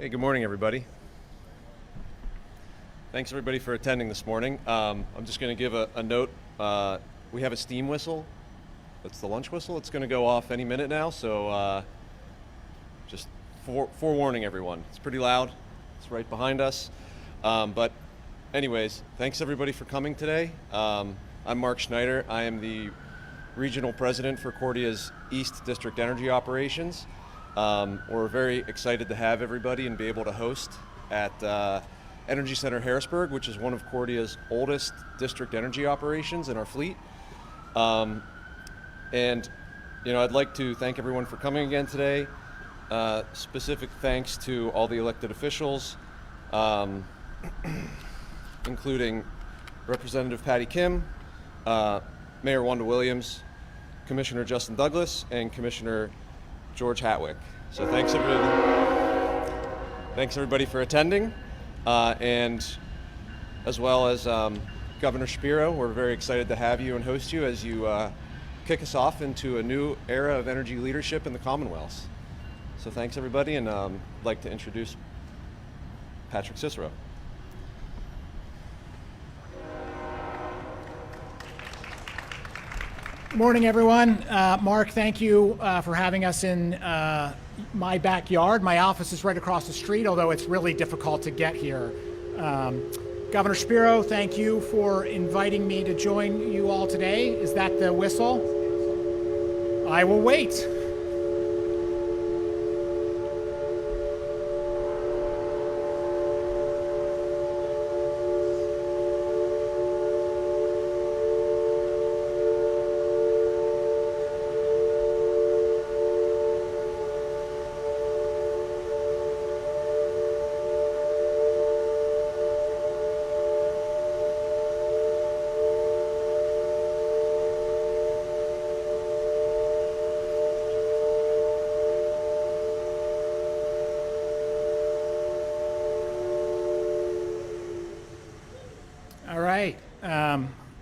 Hey, good morning, everybody. Thanks, everybody, for attending this morning. I'm just going to give a note. We have a steam whistle. That's the lunch whistle. It's going to go off any minute now, so just forewarning everyone. It's pretty loud. It's right behind us. But anyways, thanks, everybody, for coming today. I'm Mark Schneider. I am the Regional President for Cordia's East District Energy Operations. We're very excited to have everybody and be able to host at Energy Center Harrisburg, which is one of Cordia's oldest district energy operations in our fleet. And I'd like to thank everyone for coming again today. Specific thanks to all the elected officials, including Representative Patty Kim, Mayor Wanda Williams, Commissioner Justin Douglas, and Commissioner George Hatwick. So thanks everybody for attending, and as well as Governor Shapiro. We're very excited to have you and host you as you kick us off into a new era of energy leadership in the Commonwealth. So thanks everybody, and I'd like to introduce Patrick Cicero. Good morning, everyone. Mark, thank you for having us in my backyard. My office is right across the street, although it's really difficult to get here. Governor Shapiro, thank you for inviting me to join you all today. Is that the whistle? I will wait.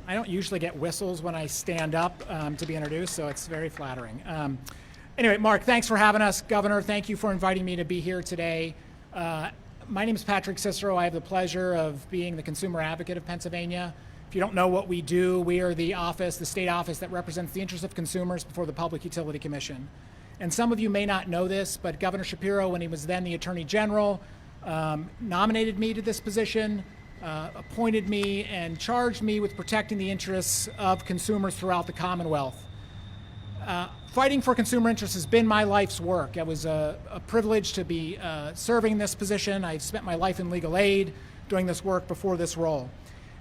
I don't usually get whistles when I stand up to be introduced, so it's very flattering. Anyway, Mark, thanks for having us. Governor, thank you for inviting me to be here today. My name is Patrick Cicero. I have the pleasure of being the consumer advocate of Pennsylvania. If you don't know what we do, we are the state office that represents the interests of consumers before the Public Utility Commission. And some of you may not know this, but Governor Shapiro, when he was then the Attorney General, nominated me to this position, appointed me and charged me with protecting the interests of consumers throughout the Commonwealth. Fighting for consumer interests has been my life's work. It was a privilege to be serving this position. I've spent my life in legal aid doing this work before this role.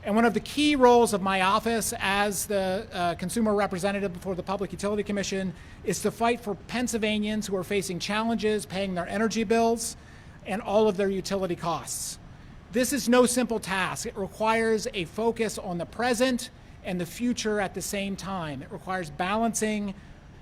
And one of the key roles of my office as the consumer representative before the Public Utility Commission is to fight for Pennsylvanians who are facing challenges paying their energy bills and all of their utility costs. This is no simple task. It requires a focus on the present and the future at the same time. It requires balancing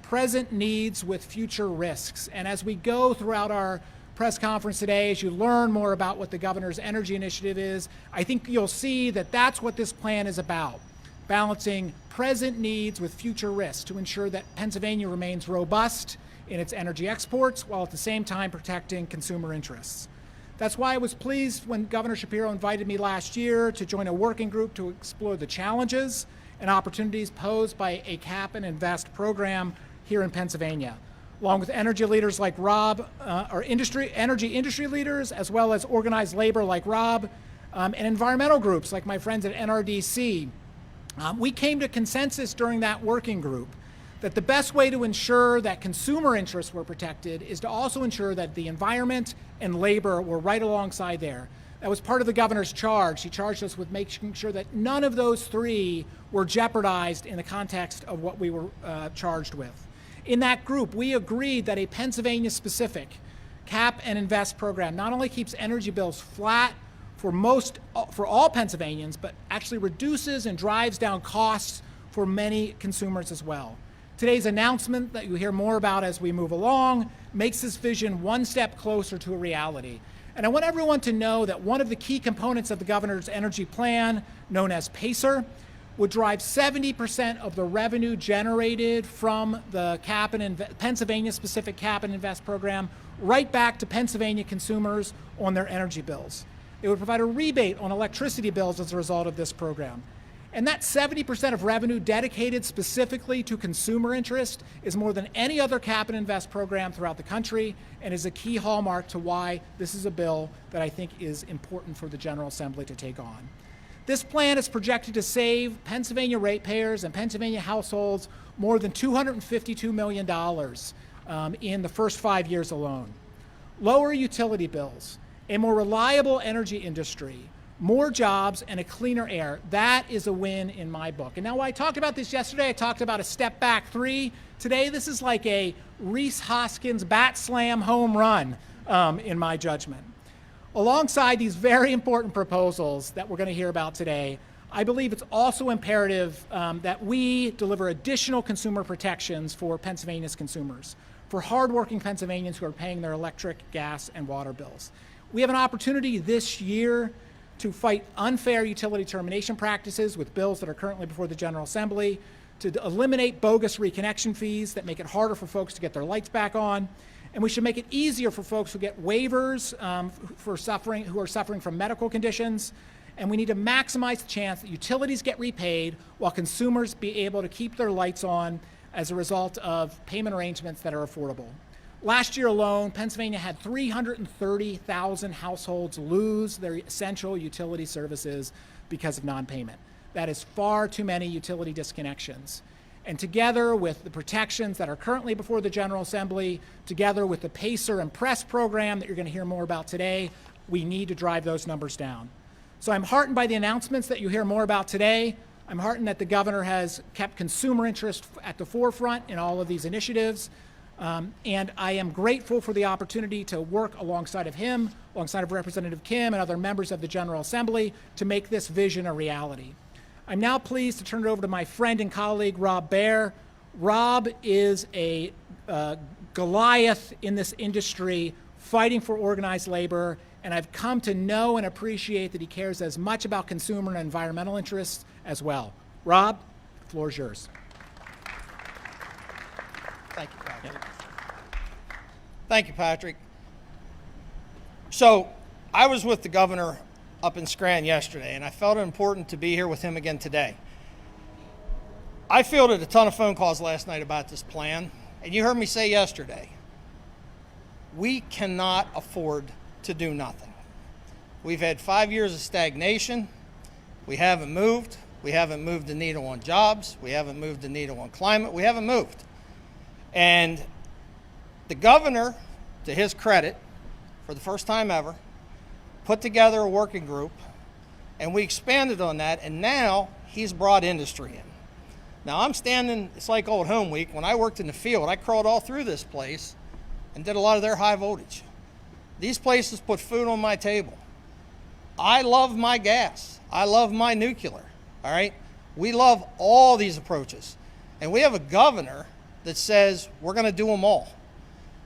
present needs with future risks. And as we go throughout our press conference today, as you learn more about what the governor's energy initiative is, I think you'll see that that's what this plan is about, balancing present needs with future risks to ensure that Pennsylvania remains robust in its energy exports while at the same time protecting consumer interests. That's why I was pleased when Governor Shapiro invited me last year to join a working group to explore the challenges and opportunities posed by a cap and invest program here in Pennsylvania, along with energy leaders like Rob, energy industry leaders, as well as organized labor like Rob, and environmental groups like my friends at NRDC. We came to consensus during that working group that the best way to ensure that consumer interests were protected is to also ensure that the environment and labor were right alongside there. That was part of the governor's charge. He charged us with making sure that none of those three were jeopardized in the context of what we were charged with. In that group, we agreed that a Pennsylvania-specific cap and invest program not only keeps energy bills flat for all Pennsylvanians, but actually reduces and drives down costs for many consumers as well. Today's announcement that you hear more about as we move along makes this vision one step closer to a reality. And I want everyone to know that one of the key components of the governor's energy plan, known as PACER, would drive 70% of the revenue generated from the Pennsylvania-specific Cap and Invest program right back to Pennsylvania consumers on their energy bills. It would provide a rebate on electricity bills as a result of this program. And that 70% of revenue dedicated specifically to consumer interest is more than any other Cap and Invest program throughout the country, and is a key hallmark to why this is a bill that I think is important for the General Assembly to take on. This plan is projected to save Pennsylvania ratepayers and Pennsylvania households more than $252 million in the first 5 years alone. Lower utility bills, a more reliable energy industry, more jobs, and a cleaner air. That is a win in my book. And now, when I talked about this yesterday, I talked about a step back 3. Today, this is like a Reese Hoskins bat slam home run in my judgment. Alongside these very important proposals that we're going to hear about today, I believe it's also imperative that we deliver additional consumer protections for Pennsylvania's consumers, for hardworking Pennsylvanians who are paying their electric, gas, and water bills. We have an opportunity this year to fight unfair utility termination practices with bills that are currently before the General Assembly, to eliminate bogus reconnection fees that make it harder for folks to get their lights back on. And we should make it easier for folks who get waivers who are suffering from medical conditions. And we need to maximize the chance that utilities get repaid while consumers be able to keep their lights on as a result of payment arrangements that are affordable. Last year alone, Pennsylvania had 330,000 households lose their essential utility services because of non-payment. That is far too many utility disconnections. And together with the protections that are currently before the General Assembly, together with the PACER and PRESS program that you're going to hear more about today, we need to drive those numbers down. So I'm heartened by the announcements that you hear more about today. I'm heartened that the governor has kept consumer interest at the forefront in all of these initiatives. And I am grateful for the opportunity to work alongside of him, alongside of Representative Kim and other members of the General Assembly to make this vision a reality. I'm now pleased to turn it over to my friend and colleague, Rob Baer. Rob is a Goliath in this industry, fighting for organized labor, and I've come to know and appreciate that he cares as much about consumer and environmental interests as well. Rob, the floor is yours. Thank you, Patrick. Thank you, Patrick. So I was with the governor up in Scranton yesterday, and I felt it important to be here with him again today. I fielded a ton of phone calls last night about this plan, and you heard me say yesterday, we cannot afford to do nothing. We've had 5 years of stagnation. We haven't moved. We haven't moved the needle on jobs. We haven't moved the needle on climate. We haven't moved. And the governor, to his credit, for the first time ever, put together a working group, and we expanded on that, and now he's brought industry in. Now I'm standing, it's like old home week. When I worked in the field, I crawled all through this place and did a lot of their high voltage. These places put food on my table. I love my gas. I love my nuclear, all right? We love all these approaches. And we have a governor that says we're going to do them all.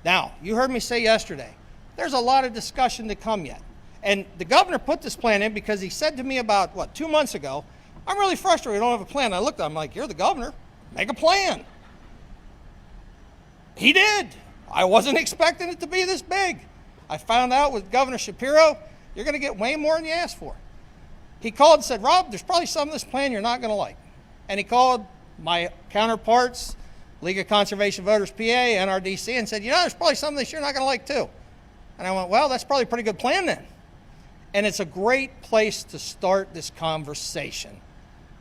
Now, you heard me say yesterday, there's a lot of discussion to come yet. And the governor put this plan in because he said to me about, 2 months ago, I'm really frustrated, I don't have a plan. I looked at him like, you're the governor, make a plan. He did. I wasn't expecting it to be this big. I found out with Governor Shapiro, you're going to get way more than you asked for. He called and said, Rob, there's probably some of this plan you're not going to like. And he called my counterparts, League of Conservation Voters PA, NRDC, and said, there's probably some of this you're not going to like too. And I went, well, that's probably a pretty good plan then. And it's a great place to start this conversation,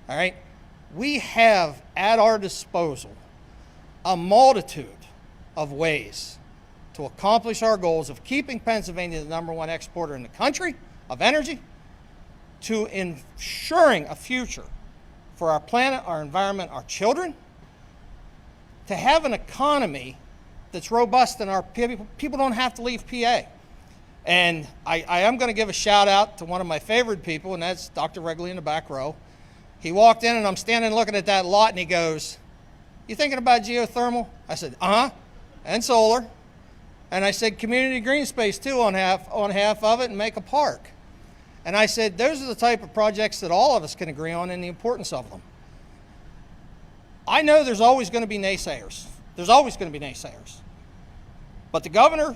all right? We have at our disposal a multitude of ways to accomplish our goals of keeping Pennsylvania the #1 exporter in the country of energy, to ensuring a future for our planet, our environment, our children, to have an economy that's robust and our people don't have to leave PA. And I am going to give a shout out to one of my favorite people, and that's Dr. Wrigley in the back row. He walked in and I'm standing looking at that lot and he goes, you thinking about geothermal? I said, and solar. And I said, community green space too on half of it, and make a park. And I said, those are the type of projects that all of us can agree on and the importance of them. I know there's always going to be naysayers. There's always going to be naysayers. But the governor,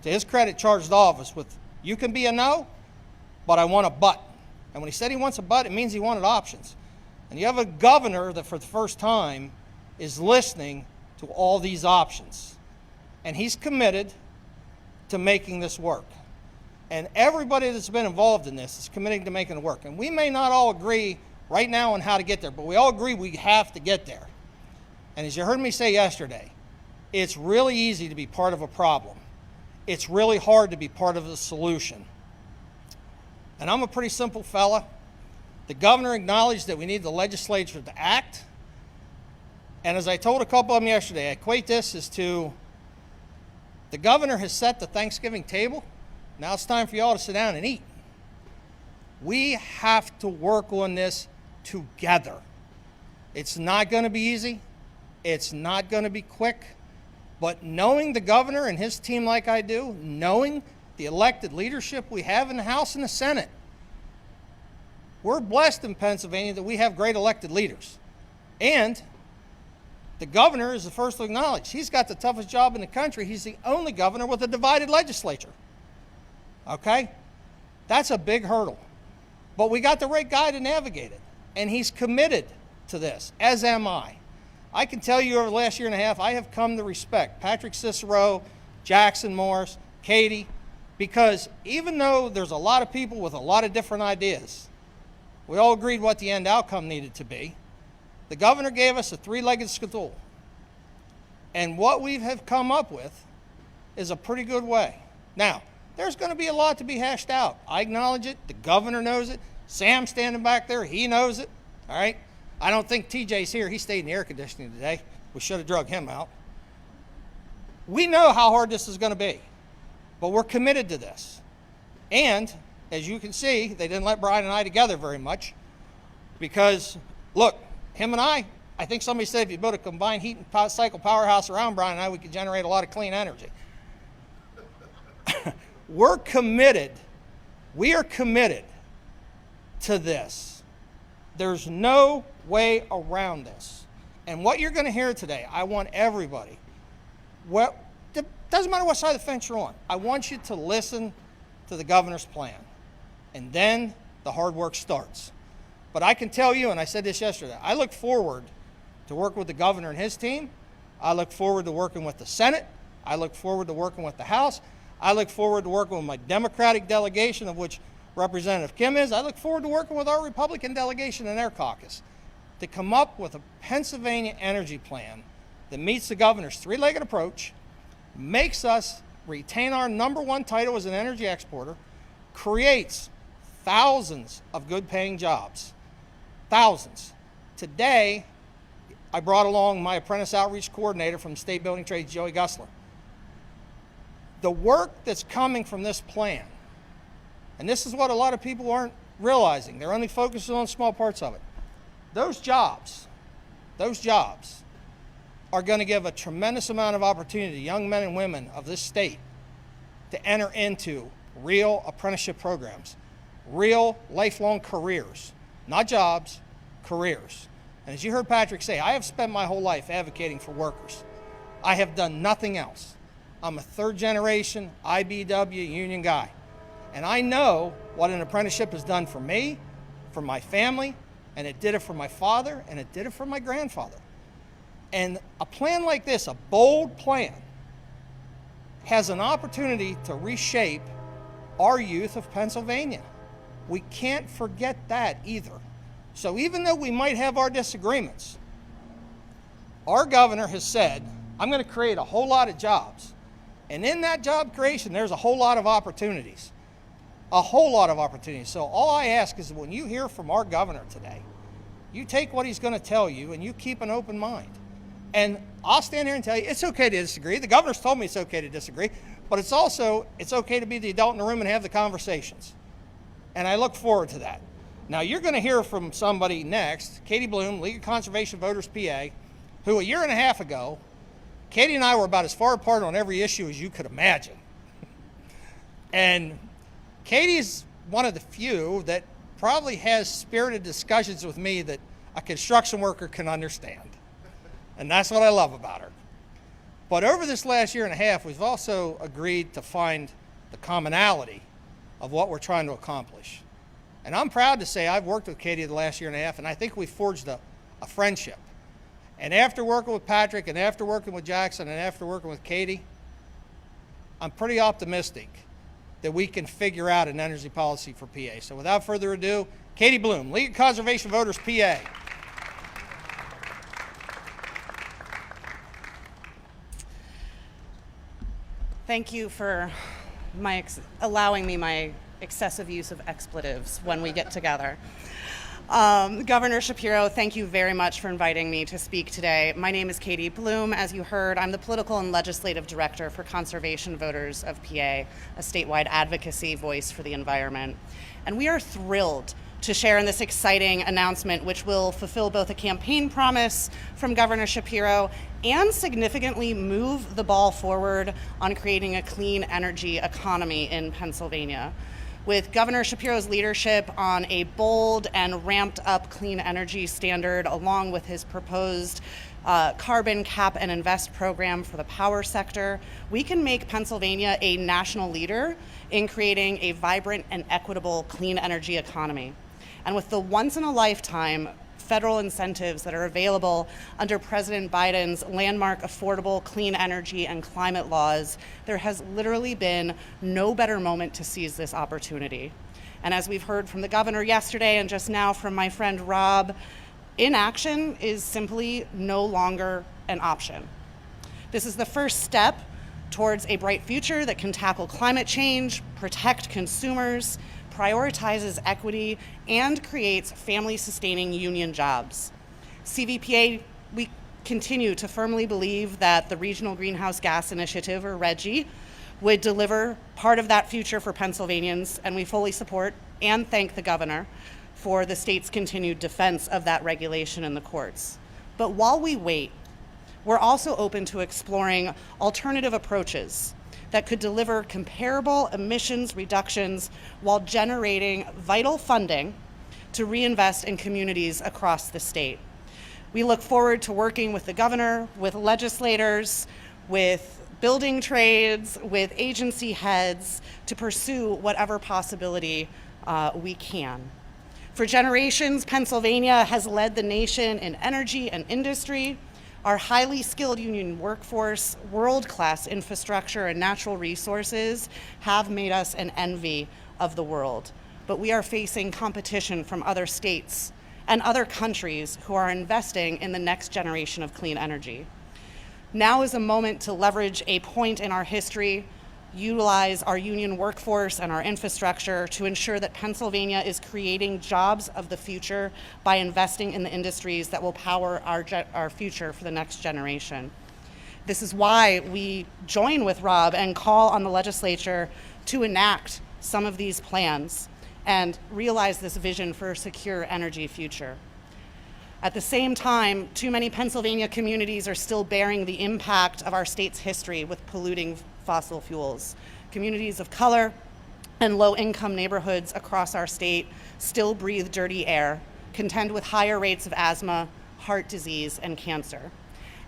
to his credit, charged all of us with, you can be a no, but I want a but. And when he said he wants a but, it means he wanted options. And you have a governor that for the first time is listening to all these options. And he's committed to making this work. And everybody that's been involved in this is committing to making it work. And we may not all agree right now on how to get there, but we all agree we have to get there. And as you heard me say yesterday, it's really easy to be part of a problem. It's really hard to be part of the solution. And I'm a pretty simple fella. The governor acknowledged that we need the legislature to act. And as I told a couple of them yesterday, I equate this as to the governor has set the Thanksgiving table. Now it's time for y'all to sit down and eat. We have to work on this together. It's not going to be easy. It's not going to be quick. But knowing the governor and his team like I do, knowing the elected leadership we have in the House and the Senate, we're blessed in Pennsylvania that we have great elected leaders. And the governor is the first to acknowledge he's got the toughest job in the country. He's the only governor with a divided legislature. Okay? That's a big hurdle. But we got the right guy to navigate it. And he's committed to this, as am I. I can tell you over the last year and a half, I have come to respect Patrick Cicero, Jackson Morris, Katie, because even though there's a lot of people with a lot of different ideas, we all agreed what the end outcome needed to be. The governor gave us a three-legged stool. And what we have come up with is a pretty good way. Now, there's going to be a lot to be hashed out. I acknowledge it. The governor knows it. Sam's standing back there. He knows it. All right? I don't think TJ's here. He stayed in the air conditioning today. We should have drug him out. We know how hard this is going to be, but we're committed to this. And as you can see, they didn't let Brian and I together very much because, look, him and I think somebody said if you build a combined heat and cycle powerhouse around Brian and I, we could generate a lot of clean energy. We're committed. We are committed to this. There's no way around this. And what you're going to hear today, I want everybody, it doesn't matter what side of the fence you're on, I want you to listen to the governor's plan. And then the hard work starts. But I can tell you, and I said this yesterday, I look forward to working with the governor and his team. I look forward to working with the Senate. I look forward to working with the House. I look forward to working with my Democratic delegation, of which Representative Kim is. I look forward to working with our Republican delegation and their caucus to come up with a Pennsylvania energy plan that meets the governor's three-legged approach, makes us retain our #1 title as an energy exporter, creates thousands of good-paying jobs. Thousands. Today, I brought along my apprentice outreach coordinator from State Building Trades, Joey Gussler. The work that's coming from this plan, and this is what a lot of people aren't realizing, they're only focusing on small parts of it. Those jobs are going to give a tremendous amount of opportunity to young men and women of this state to enter into real apprenticeship programs, real lifelong careers, not jobs, careers. And as you heard Patrick say, I have spent my whole life advocating for workers. I have done nothing else. I'm a third-generation IBW union guy. And I know what an apprenticeship has done for me, for my family, and it did it for my father, and it did it for my grandfather. And a plan like this, a bold plan, has an opportunity to reshape our youth of Pennsylvania. We can't forget that either. So even though we might have our disagreements, our governor has said, I'm going to create a whole lot of jobs. And in that job creation, there's a whole lot of opportunities. A whole lot of opportunities. So all I ask is when you hear from our governor today, you take what he's going to tell you and you keep an open mind. And I'll stand here and tell you, it's okay to disagree. The governor's told me it's okay to disagree, but it's okay to be the adult in the room and have the conversations. And I look forward to that. Now, you're going to hear from somebody next, Katie Bloom, League of Conservation Voters, PA, who a year and a half ago, Katie and I were about as far apart on every issue as you could imagine. And Katie's one of the few that probably has spirited discussions with me that a construction worker can understand. and that's what I love about her. But over this last year and a half, we've also agreed to find the commonality of what we're trying to accomplish. And I'm proud to say I've worked with Katie the last year and a half, and I think we forged a friendship. And after working with Patrick, and after working with Jackson, and after working with Katie, I'm pretty optimistic that we can figure out an energy policy for PA. So without further ado, Katie Bloom, League of Conservation Voters, PA. Thank you for allowing me my excessive use of expletives when we get together. Governor Shapiro, thank you very much for inviting me to speak today. My name is Katie Bloom. As you heard, I'm the Political and Legislative Director for Conservation Voters of PA, a statewide advocacy voice for the environment. And we are thrilled to share in this exciting announcement, which will fulfill both a campaign promise from Governor Shapiro and significantly move the ball forward on creating a clean energy economy in Pennsylvania. With Governor Shapiro's leadership on a bold and ramped up clean energy standard, along with his proposed carbon cap and invest program for the power sector, we can make Pennsylvania a national leader in creating a vibrant and equitable clean energy economy. And with the once-in-a-lifetime federal incentives that are available under President Biden's landmark affordable clean energy and climate laws, there has literally been no better moment to seize this opportunity. And as we've heard from the governor yesterday and just now from my friend Rob, inaction is simply no longer an option. This is the first step towards a bright future that can tackle climate change, protect consumers, prioritizes equity, and creates family-sustaining union jobs. CVPA, we continue to firmly believe that the Regional Greenhouse Gas Initiative, or RGGI, would deliver part of that future for Pennsylvanians, and we fully support and thank the governor for the state's continued defense of that regulation in the courts. But while we wait, we're also open to exploring alternative approaches that could deliver comparable emissions reductions while generating vital funding to reinvest in communities across the state. We look forward to working with the governor, with legislators, with building trades, with agency heads to pursue whatever possibility we can. For generations, Pennsylvania has led the nation in energy and industry. Our highly skilled union workforce, world-class infrastructure, and natural resources have made us an envy of the world. But we are facing competition from other states and other countries who are investing in the next generation of clean energy. Now is a moment to leverage a point in our history, utilize our union workforce and our infrastructure to ensure that Pennsylvania is creating jobs of the future by investing in the industries that will power our future for the next generation. This is why we join with Rob and call on the legislature to enact some of these plans and realize this vision for a secure energy future. At the same time, too many Pennsylvania communities are still bearing the impact of our state's history with polluting fossil fuels. Communities of color and low-income neighborhoods across our state still breathe dirty air, contend with higher rates of asthma, heart disease, and cancer.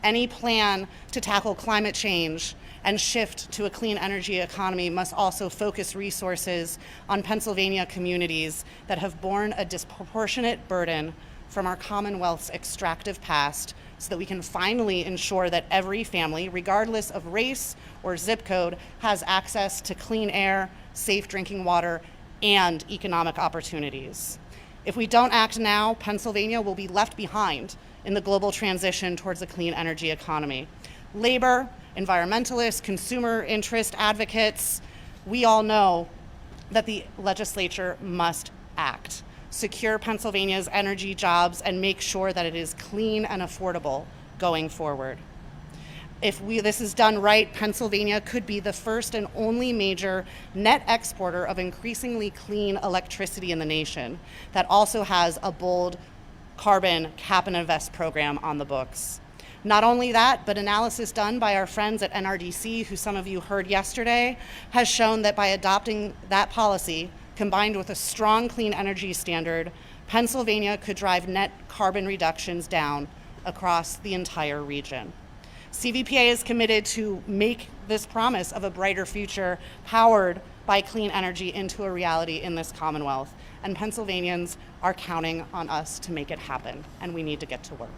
Any plan to tackle climate change and shift to a clean energy economy must also focus resources on Pennsylvania communities that have borne a disproportionate burden from our Commonwealth's extractive past, so that we can finally ensure that every family, regardless of race or zip code, has access to clean air, safe drinking water, and economic opportunities. If we don't act now, Pennsylvania will be left behind in the global transition towards a clean energy economy. Labor, environmentalists, consumer interest advocates, we all know that the legislature must act. Secure Pennsylvania's energy jobs and make sure that it is clean and affordable going forward. If this is done right, Pennsylvania could be the first and only major net exporter of increasingly clean electricity in the nation that also has a bold carbon cap and invest program on the books. Not only that, but analysis done by our friends at NRDC, who some of you heard yesterday, has shown that by adopting that policy, combined with a strong clean energy standard, Pennsylvania could drive net carbon reductions down across the entire region. CVPA is committed to make this promise of a brighter future powered by clean energy into a reality in this Commonwealth, and Pennsylvanians are counting on us to make it happen, and we need to get to work.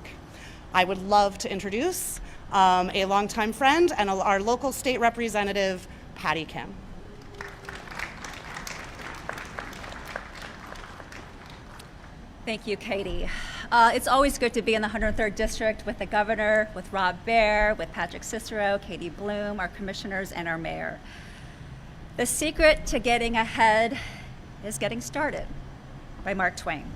I would love to introduce a longtime friend and our local state representative, Patty Kim. Thank you, Katie. It's always good to be in the 103rd District with the governor, with Rob Baer, with Patrick Cicero, Katie Bloom, our commissioners, and our mayor. The secret to getting ahead is getting started, by Mark Twain.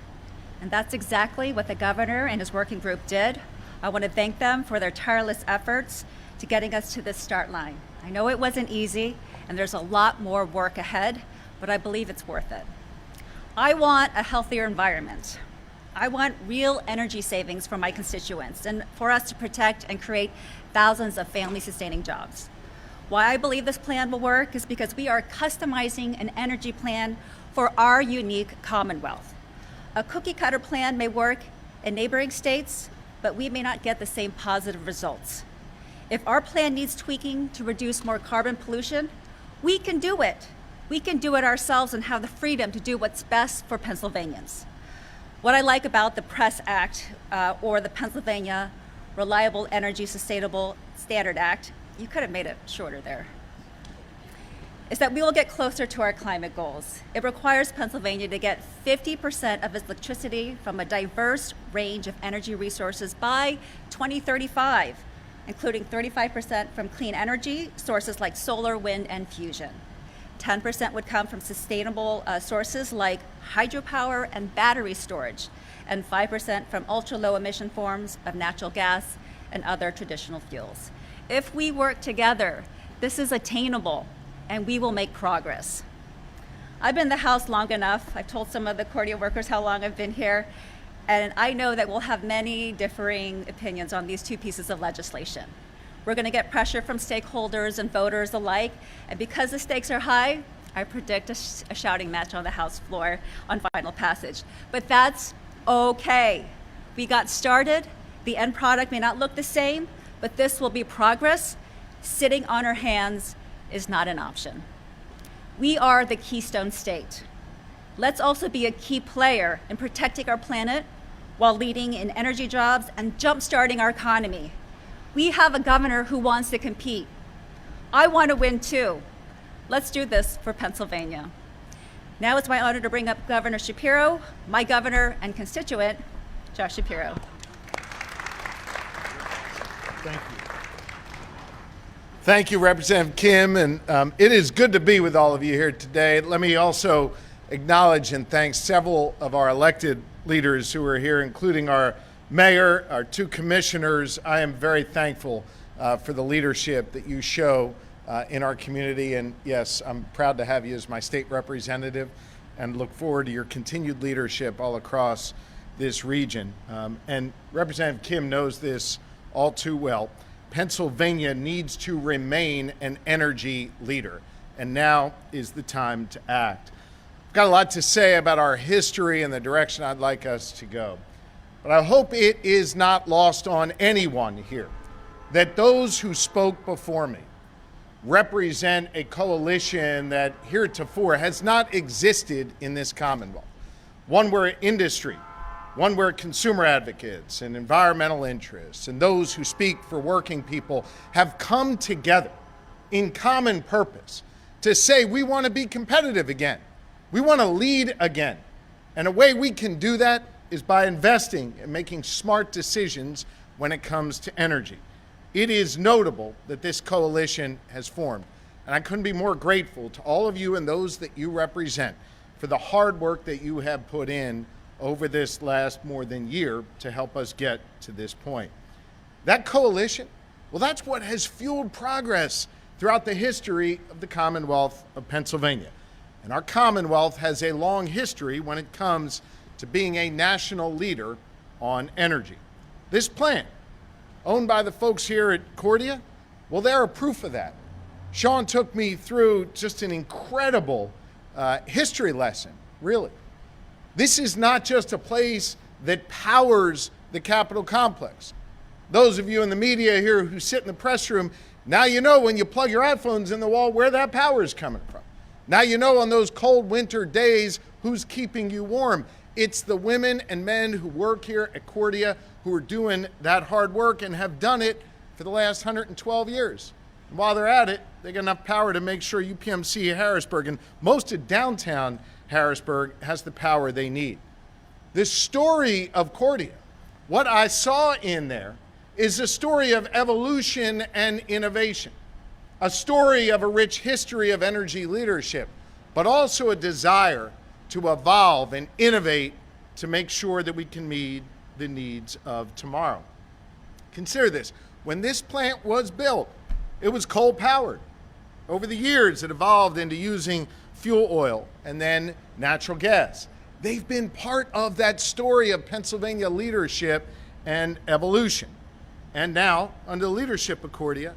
And that's exactly what the governor and his working group did. I want to thank them for their tireless efforts to getting us to this start line. I know it wasn't easy, and there's a lot more work ahead, but I believe it's worth it. I want a healthier environment. I want real energy savings for my constituents and for us to protect and create thousands of family-sustaining jobs. Why I believe this plan will work is because we are customizing an energy plan for our unique Commonwealth. A cookie-cutter plan may work in neighboring states, but we may not get the same positive results. If our plan needs tweaking to reduce more carbon pollution, we can do it. We can do it ourselves and have the freedom to do what's best for Pennsylvanians. What I like about the PRESS Act, or the Pennsylvania Reliable Energy Sustainable Standard Act, you could have made it shorter there, is that we will get closer to our climate goals. It requires Pennsylvania to get 50% of its electricity from a diverse range of energy resources by 2035, including 35% from clean energy sources like solar, wind, and fusion. 10% would come from sustainable sources like hydropower and battery storage, and 5% from ultra-low emission forms of natural gas and other traditional fuels. If we work together, this is attainable, and we will make progress. I've been in the House long enough. I've told some of the Cordia workers how long I've been here, and I know that we'll have many differing opinions on these two pieces of legislation. We're going to get pressure from stakeholders and voters alike, and because the stakes are high, I predict a shouting match on the House floor on final passage. But that's okay. We got started. The end product may not look the same, but this will be progress. Sitting on our hands is not an option. We are the Keystone State. Let's also be a key player in protecting our planet while leading in energy jobs and jumpstarting our economy. We have a governor who wants to compete. I want to win too. Let's do this for Pennsylvania. Now it's my honor to bring up Governor Shapiro, my governor and constituent, Josh Shapiro. Thank you. Thank you, Representative Kim, and it is good to be with all of you here today. Let me also acknowledge and thank several of our elected leaders who are here, including our mayor, our two commissioners. I am very thankful for the leadership that you show in our community, and yes, I'm proud to have you as my state representative and look forward to your continued leadership all across this region. And Representative Kim knows this all too well. Pennsylvania needs to remain an energy leader, and now is the time to act. I've got a lot to say about our history and the direction I'd like us to go. But I hope it is not lost on anyone here that those who spoke before me represent a coalition that heretofore has not existed in this Commonwealth. One where industry, one where consumer advocates and environmental interests and those who speak for working people have come together in common purpose to say we want to be competitive again. We want to lead again. And a way we can do that is by investing and making smart decisions when it comes to energy. It is notable that this coalition has formed, and I couldn't be more grateful to all of you and those that you represent for the hard work that you have put in over this last more than year to help us get to this point. That coalition, well, that's what has fueled progress throughout the history of the Commonwealth of Pennsylvania. And our Commonwealth has a long history when it comes to being a national leader on energy. This plant, owned by the folks here at Cordia, well, they're a proof of that. Sean took me through just an incredible history lesson, really. This is not just a place that powers the Capitol complex. Those of you in the media here who sit in the press room, now you know when you plug your iPhones in the wall where that power is coming from. Now you know on those cold winter days who's keeping you warm. It's the women and men who work here at Cordia who are doing that hard work and have done it for the last 112 years. And while they're at it, they got enough power to make sure UPMC Harrisburg and most of downtown Harrisburg has the power they need. This story of Cordia, what I saw in there is a story of evolution and innovation, a story of a rich history of energy leadership, but also a desire to evolve and innovate to make sure that we can meet the needs of tomorrow. Consider this. When this plant was built, it was coal-powered. Over the years, it evolved into using fuel oil and then natural gas. They've been part of that story of Pennsylvania leadership and evolution. And now, under the leadership of Cordia,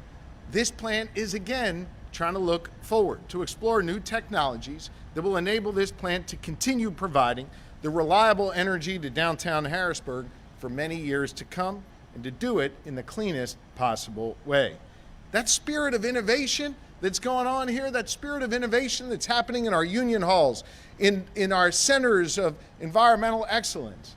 this plant is again trying to look forward to explore new technologies that will enable this plant to continue providing the reliable energy to downtown Harrisburg for many years to come, and to do it in the cleanest possible way. That spirit of innovation that's going on here, that spirit of innovation that's happening in our union halls, in our centers of environmental excellence,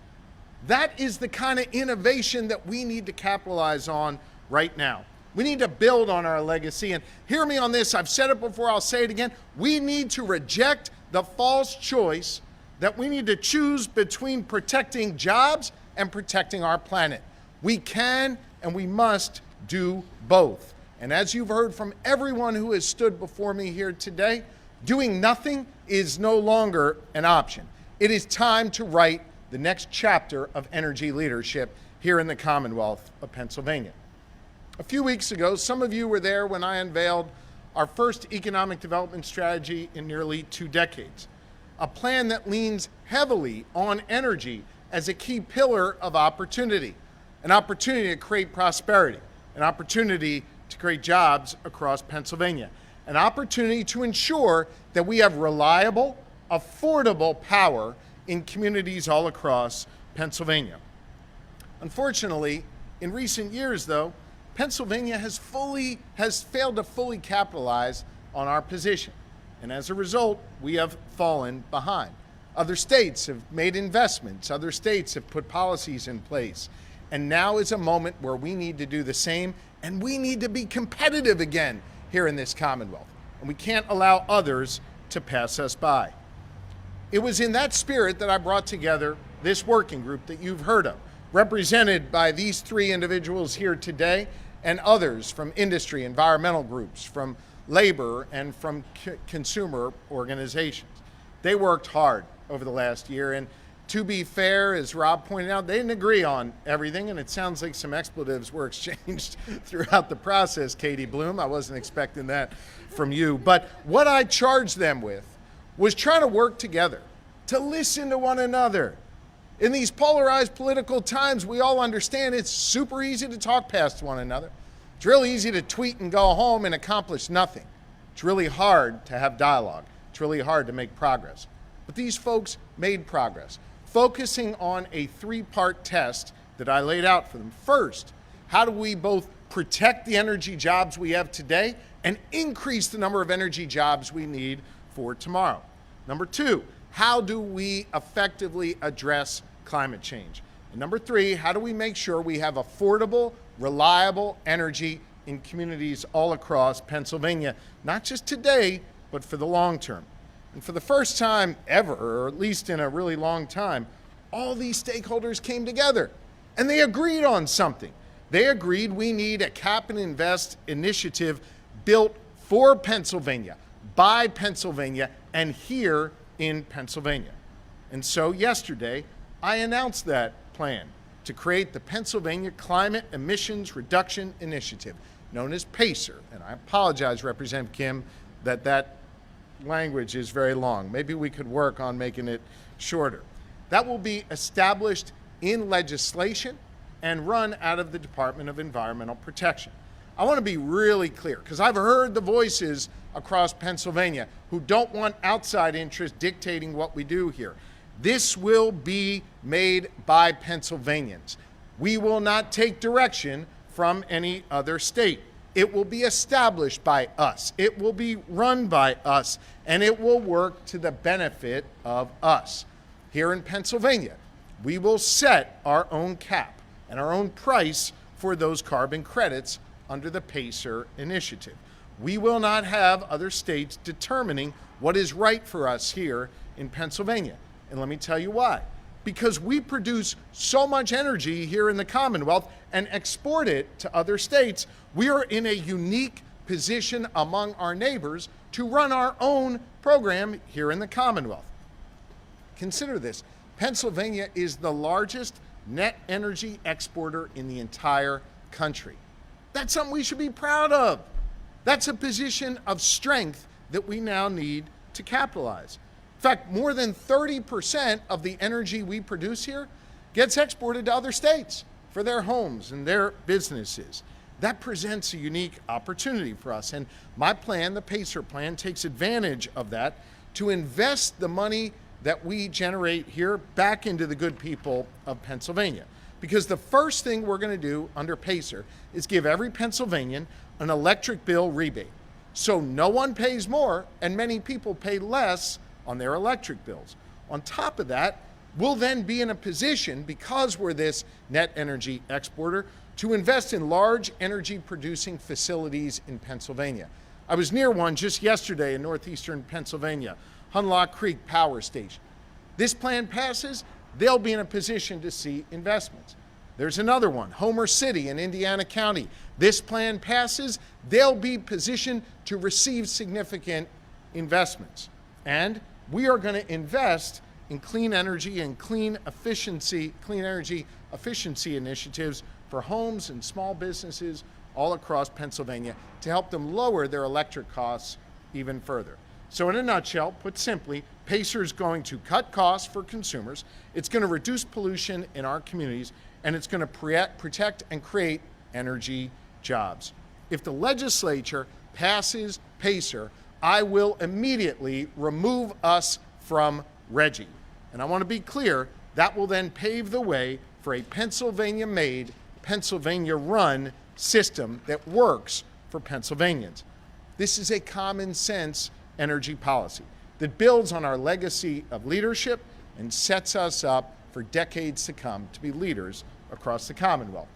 that is the kind of innovation that we need to capitalize on right now. We need to build on our legacy. And hear me on this, I've said it before, I'll say it again. We need to reject the false choice that we need to choose between protecting jobs and protecting our planet. We can and we must do both. And as you've heard from everyone who has stood before me here today, doing nothing is no longer an option. It is time to write the next chapter of energy leadership here in the Commonwealth of Pennsylvania. A few weeks ago, some of you were there when I unveiled our first economic development strategy in nearly 2 decades, a plan that leans heavily on energy as a key pillar of opportunity, an opportunity to create prosperity, an opportunity to create jobs across Pennsylvania, an opportunity to ensure that we have reliable, affordable power in communities all across Pennsylvania. Unfortunately, in recent years, though, Pennsylvania has failed to fully capitalize on our position. And as a result, we have fallen behind. Other states have made investments. Other states have put policies in place. And now is a moment where we need to do the same, and we need to be competitive again here in this Commonwealth. And we can't allow others to pass us by. It was in that spirit that I brought together this working group that you've heard of, represented by these 3 individuals here today and others from industry, environmental groups, from labor, and from consumer organizations. They worked hard over the last year, and to be fair, as Rob pointed out, they didn't agree on everything, and it sounds like some expletives were exchanged throughout the process, Katie Bloom. I wasn't expecting that from you. But what I charged them with was trying to work together, to listen to one another. In these polarized political times, we all understand it's super easy to talk past one another. It's really easy to tweet and go home and accomplish nothing. It's really hard to have dialogue. It's really hard to make progress. But these folks made progress, focusing on a 3-part test that I laid out for them. First, how do we both protect the energy jobs we have today and increase the number of energy jobs we need for tomorrow? Number 2, how do we effectively address climate change? And number 3, how do we make sure we have affordable, reliable energy in communities all across Pennsylvania, not just today, but for the long term? And for the first time ever, or at least in a really long time, all these stakeholders came together and they agreed on something. They agreed we need a cap and invest initiative built for Pennsylvania, by Pennsylvania, and here in Pennsylvania. And so yesterday, I announced that plan to create the Pennsylvania Climate Emissions Reduction Initiative, known as PACER. And I apologize, Representative Kim, that language is very long. Maybe we could work on making it shorter. That will be established in legislation and run out of the Department of Environmental Protection. I want to be really clear, because I've heard the voices across Pennsylvania who don't want outside interests dictating what we do here. This will be made by Pennsylvanians. We will not take direction from any other state. It will be established by us. It will be run by us, and it will work to the benefit of us. Here in Pennsylvania, we will set our own cap and our own price for those carbon credits under the PACER initiative. We will not have other states determining what is right for us here in Pennsylvania. And let me tell you why. Because we produce so much energy here in the Commonwealth and export it to other states, we are in a unique position among our neighbors to run our own program here in the Commonwealth. Consider this. Pennsylvania is the largest net energy exporter in the entire country. That's something we should be proud of. That's a position of strength that we now need to capitalize. In fact, more than 30% of the energy we produce here gets exported to other states for their homes and their businesses. That presents a unique opportunity for us. And my plan, the PACER plan, takes advantage of that to invest the money that we generate here back into the good people of Pennsylvania. Because the first thing we're going to do under PACER is give every Pennsylvanian an electric bill rebate. So no one pays more and many people pay less on their electric bills. On top of that, we'll then be in a position, because we're this net energy exporter, to invest in large energy producing facilities in Pennsylvania. I was near one just yesterday in northeastern Pennsylvania, Hunlock Creek Power Station. This plan passes, they'll be in a position to see investments. There's another one, Homer City in Indiana County. This plan passes, they'll be positioned to receive significant investments. And we are going to invest in clean energy and clean energy efficiency initiatives for homes and small businesses all across Pennsylvania to help them lower their electric costs even further. So in a nutshell, put simply, PACER is going to cut costs for consumers, it's going to reduce pollution in our communities, and it's going to protect and create energy jobs. If the legislature passes PACER, I will immediately remove us from RGGI. And I want to be clear, that will then pave the way for a Pennsylvania-made, Pennsylvania-run system that works for Pennsylvanians. This is a common sense energy policy that builds on our legacy of leadership and sets us up for decades to come to be leaders across the Commonwealth.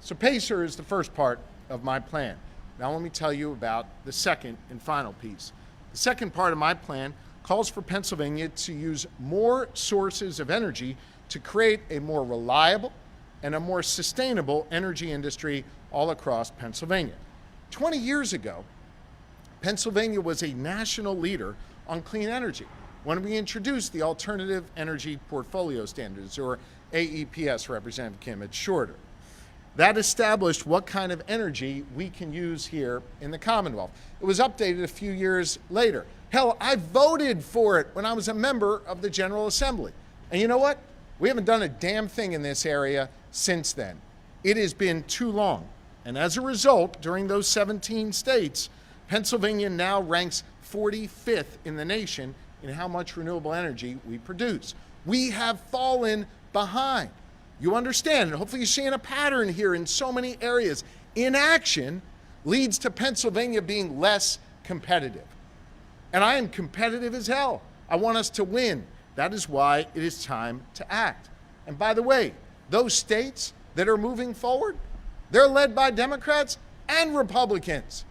So PACER is the first part of my plan. Now let me tell you about the second and final piece. The second part of my plan calls for Pennsylvania to use more sources of energy to create a more reliable and a more sustainable energy industry all across Pennsylvania. 20 years ago, Pennsylvania was a national leader on clean energy when we introduced the Alternative Energy Portfolio Standards, or AEPS, Representative Kim, it's shorter. That established what kind of energy we can use here in the Commonwealth. It was updated a few years later. Hell, I voted for it when I was a member of the General Assembly. And you know what? We haven't done a damn thing in this area since then. It has been too long. And as a result, during those 17 states, Pennsylvania now ranks 45th in the nation in how much renewable energy we produce. We have fallen behind. You understand, and hopefully you're seeing a pattern here in so many areas. Inaction leads to Pennsylvania being less competitive. And I am competitive as hell. I want us to win. That is why it is time to act. And by the way, those states that are moving forward, they're led by Democrats and Republicans.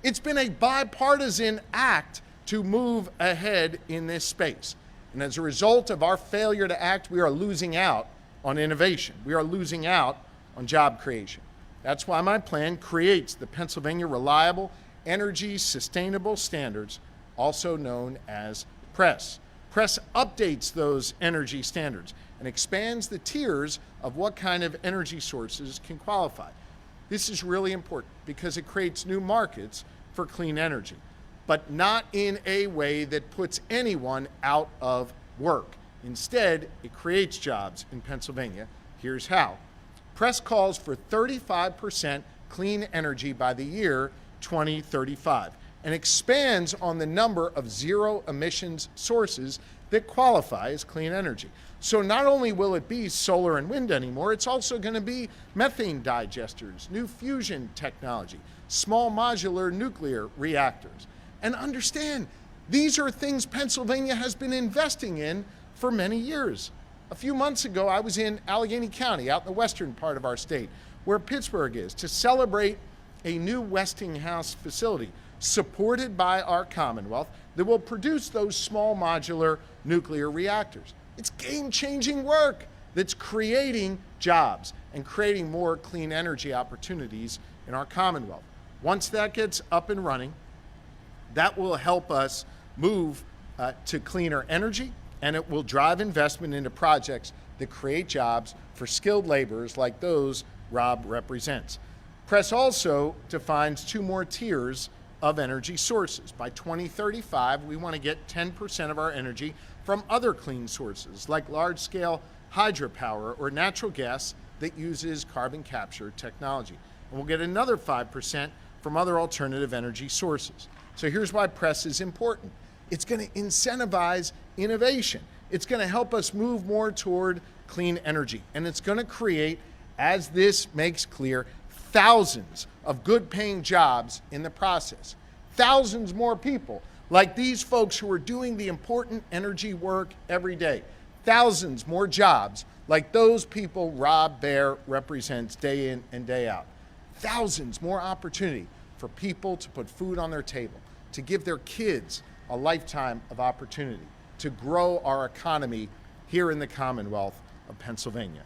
It's been a bipartisan act to move ahead in this space. And as a result of our failure to act, we are losing out on innovation. We are losing out on job creation. That's why my plan creates the Pennsylvania Reliable Energy Sustainable Standards, also known as PRESS. PRESS updates those energy standards and expands the tiers of what kind of energy sources can qualify. This is really important because it creates new markets for clean energy, but not in a way that puts anyone out of work. Instead, it creates jobs in Pennsylvania. Here's how. PRESS calls for 35% clean energy by the year 2035 and expands on the number of zero emissions sources that qualify as clean energy. So not only will it be solar and wind anymore, it's also going to be methane digesters, new fusion technology, small modular nuclear reactors. And understand, these are things Pennsylvania has been investing in for many years. A few months ago, I was in Allegheny County, out in the western part of our state, where Pittsburgh is, to celebrate a new Westinghouse facility supported by our Commonwealth that will produce those small modular nuclear reactors. It's game-changing work that's creating jobs and creating more clean energy opportunities in our Commonwealth. Once that gets up and running, that will help us move to cleaner energy, and it will drive investment into projects that create jobs for skilled laborers like those Rob represents. Press also defines 2 more tiers of energy sources. By 2035, we want to get 10% of our energy from other clean sources like large-scale hydropower or natural gas that uses carbon capture technology. And we'll get another 5% from other alternative energy sources. So here's why press is important. It's going to incentivize innovation. It's going to help us move more toward clean energy. And it's going to create, as this makes clear, thousands of good-paying jobs in the process. Thousands more people like these folks who are doing the important energy work every day. Thousands more jobs like those people Rob Baer represents day in and day out. Thousands more opportunity for people to put food on their table, to give their kids a lifetime of opportunity, to grow our economy here in the Commonwealth of Pennsylvania.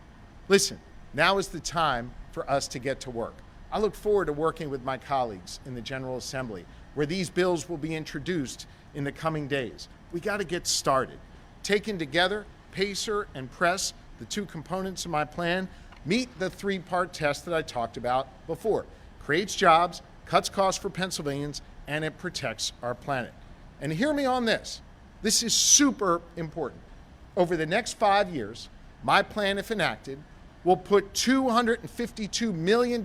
Listen, now is the time for us to get to work. I look forward to working with my colleagues in the General Assembly, where these bills will be introduced in the coming days. We got to get started. Taken together, PACER and PRESS, the 2 components of my plan, meet the 3-part test that I talked about before. Creates jobs, cuts costs for Pennsylvanians, and it protects our planet. And hear me on this. This is super important. Over the next 5 years, my plan, if enacted, will put $252 million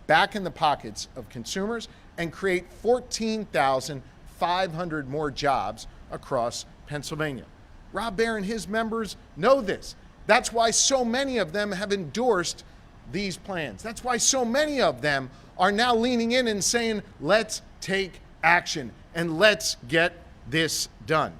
back in the pockets of consumers and create 14,500 more jobs across Pennsylvania. Rob Baer and his members know this. That's why so many of them have endorsed these plans. That's why so many of them are now leaning in and saying, let's take action and let's get this done.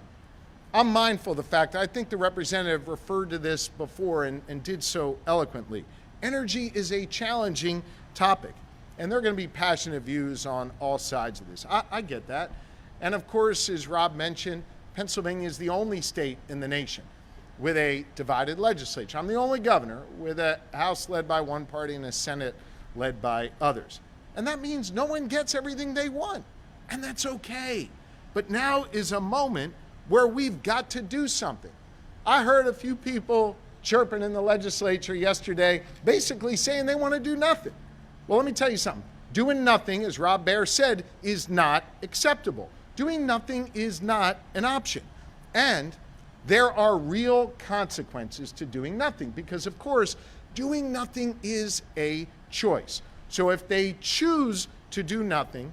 I'm mindful of the fact, I think the representative referred to this before and did so eloquently. Energy is a challenging topic, and there are going to be passionate views on all sides of this. I get that. And of course, as Rob mentioned, Pennsylvania is the only state in the nation with a divided legislature. I'm the only governor with a House led by one party and a Senate led by others. And that means no one gets everything they want, and that's okay. But now is a moment where we've got to do something. I heard a few people chirping in the legislature yesterday, basically saying they want to do nothing. Well, let me tell you something. Doing nothing, as Rob Baer said, is not acceptable. Doing nothing is not an option. And there are real consequences to doing nothing because, of course, doing nothing is a choice. So if they choose to do nothing,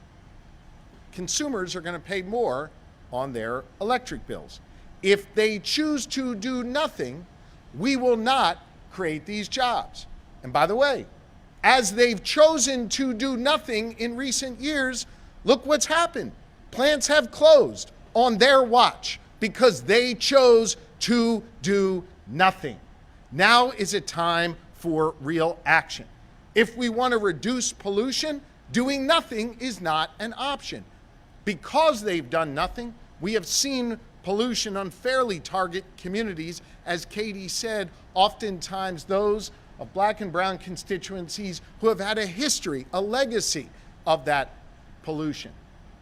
consumers are going to pay more on their electric bills. If they choose to do nothing, we will not create these jobs. And by the way, as they've chosen to do nothing in recent years, look what's happened. Plants have closed on their watch because they chose to do nothing. Now is a time for real action. If we want to reduce pollution, doing nothing is not an option. Because they've done nothing, we have seen pollution unfairly target communities, as Katie said, oftentimes those of black and brown constituencies who have had a history, a legacy of that pollution.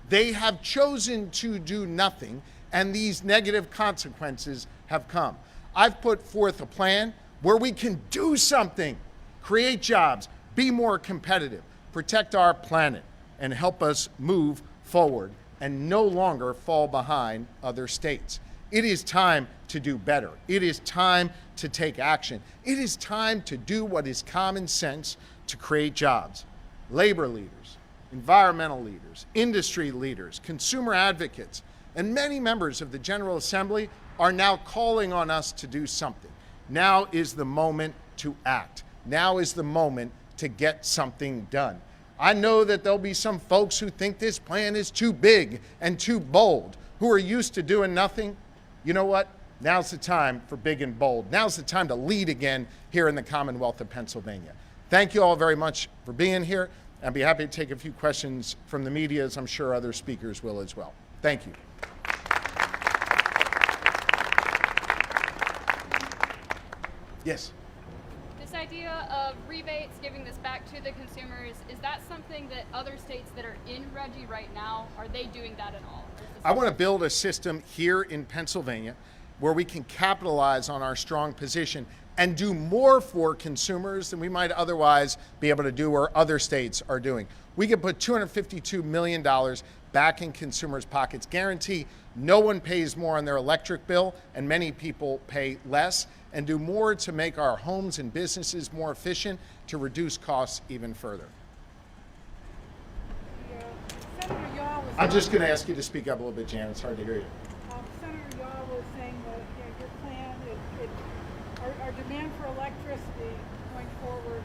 They have chosen to do nothing, and these negative consequences have come. I've put forth a plan where we can do something, create jobs, be more competitive, protect our planet, and help us move forward and no longer fall behind other states. It is time to do better. It is time to take action. It is time to do what is common sense to create jobs. Labor leaders, environmental leaders, industry leaders, consumer advocates, and many members of the General Assembly are now calling on us to do something. Now is the moment to act. Now is the moment to get something done. I know that there'll be some folks who think this plan is too big and too bold, who are used to doing nothing. You know what? Now's the time for big and bold. Now's the time to lead again here in the Commonwealth of Pennsylvania. Thank you all very much for being here. I'd be happy to take a few questions from the media, as I'm sure other speakers will as well. Thank you. Yes. This idea of rebates, giving this back to the consumers, is that something that other states that are in RGGI right now, are they doing that at all? I want to build a system here in Pennsylvania where we can capitalize on our strong position and do more for consumers than we might otherwise be able to do or other states are doing. We can put $252 million back in consumers' pockets, guarantee no one pays more on their electric bill and many people pay less, and do more to make our homes and businesses more efficient to reduce costs even further. Senator Yaw was I'm just going to ask you to speak up a little bit, Jan. It's hard to hear you. Senator Yaw was saying that your plan, our demand for electricity going forward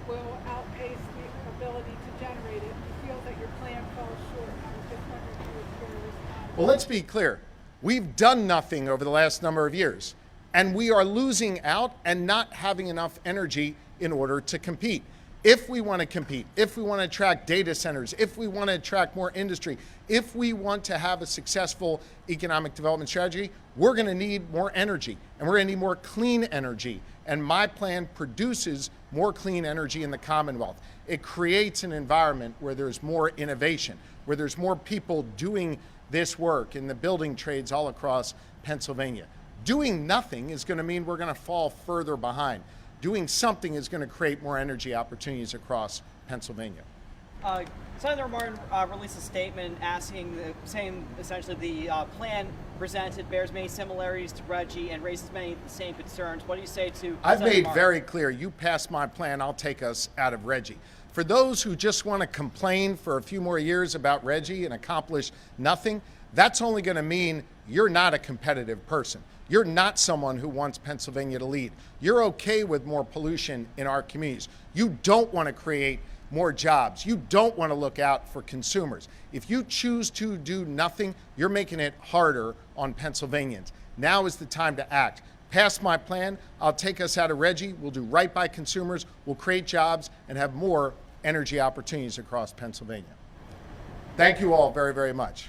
will outpace the ability to generate it. He feels that your plan falls short. I was just wondering if you would care to respond. Well, let's be clear. We've done nothing over the last number of years, and we are losing out and not having enough energy in order to compete. If we want to compete, if we want to attract data centers, if we want to attract more industry, if we want to have a successful economic development strategy, we're going to need more energy, and we're going to need more clean energy. And my plan produces more clean energy in the Commonwealth. It creates an environment where there's more innovation, where there's more people doing this work in the building trades all across Pennsylvania. Doing nothing is going to mean we're going to fall further behind. Doing something is going to create more energy opportunities across Pennsylvania. Senator Martin released a statement saying essentially the plan presented bears many similarities to RGGI and raises many of the same concerns. What do you say to I've Senator made Martin? very clear, you pass my plan, I'll take us out of RGGI. For those who just want to complain for a few more years about RGGI and accomplish nothing, that's only going to mean you're not a competitive person. You're not someone who wants Pennsylvania to lead. You're okay with more pollution in our communities. You don't want to create more jobs. You don't want to look out for consumers. If you choose to do nothing, you're making it harder on Pennsylvanians. Now is the time to act. Pass my plan, I'll take us out of RGGI, we'll do right by consumers, we'll create jobs and have more energy opportunities across Pennsylvania. Thank you all very, very much.